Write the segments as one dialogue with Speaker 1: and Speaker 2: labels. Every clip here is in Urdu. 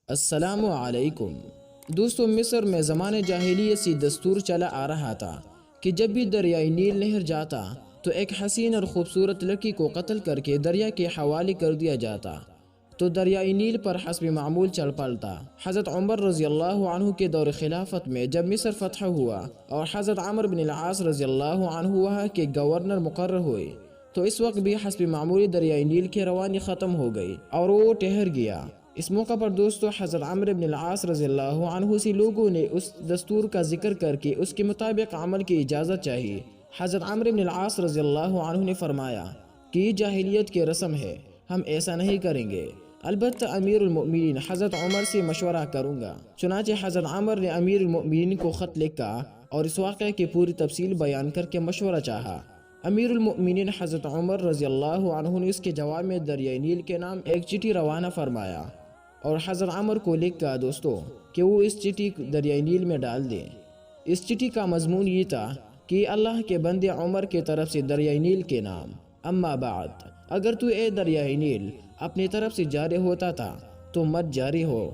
Speaker 1: السلام علیکم دوستو، مصر میں زمانے جاہلیت سے دستور چلا آ رہا تھا کہ جب بھی دریائے نیل نہر جاتا تو ایک حسین اور خوبصورت لڑکی کو قتل کر کے دریا کے حوالے کر دیا جاتا تو دریائے نیل پر حسب معمول چل پڑتا۔ حضرت عمر رضی اللہ عنہ کے دور خلافت میں جب مصر فتح ہوا اور حضرت عمرو بن العاص رضی اللہ عنہ وہاں کے گورنر مقرر ہوئے تو اس وقت بھی حسب معمولی دریائے نیل کی روانی ختم ہو گئی اور وہ ٹھہر گیا۔ اس موقع پر دوستو حضرت عمرو بن العاص رضی اللہ عنہ سے لوگوں نے اس دستور کا ذکر کر کے اس کے مطابق عمل کی اجازت چاہی۔ حضرت عمرو بن العاص رضی اللہ عنہ نے فرمایا کہ یہ جاہلیت کی رسم ہے، ہم ایسا نہیں کریں گے، البتہ امیر المؤمنین حضرت عمر سے مشورہ کروں گا۔ چنانچہ حضرت عمر نے امیر المؤمنین کو خط لکھا اور اس واقعے کی پوری تفصیل بیان کر کے مشورہ چاہا۔ امیر المؤمنین حضرت عمر رضی اللہ عنہ نے اس کے جواب میں دریائے نیل کے نام ایک چٹھی روانہ فرمایا اور حضرت عمر کو لکھا دوستو کہ وہ اس چٹھی دریائے نیل میں ڈال دیں۔ اس چٹھی کا مضمون یہ تھا کہ اللہ کے بندے عمر کی طرف سے دریائے نیل کے نام، اما بعد، اگر تو اے دریائے نیل اپنی طرف سے جاری ہوتا تھا تو مت جاری ہو،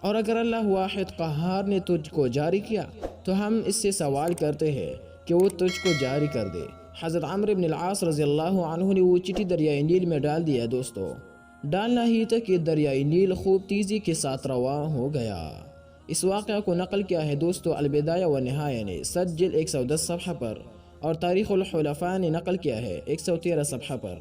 Speaker 1: اور اگر اللہ واحد قہار نے تجھ کو جاری کیا تو ہم اس سے سوال کرتے ہیں کہ وہ تجھ کو جاری کر دے۔ حضرت عمرو بن العاص رضی اللہ عنہ نے وہ چٹھی دریائے نیل میں ڈال دیا دوستو۔ ڈالنا ہی تک یہ دریائے نیل خوب تیزی کے ساتھ رواں ہو گیا۔ اس واقعہ کو نقل کیا ہے دوستو البدایہ و نہایہ نے 7 جلد 110 صفحہ پر، اور تاریخ الخلفاء نے نقل کیا ہے 113 صفحہ پر۔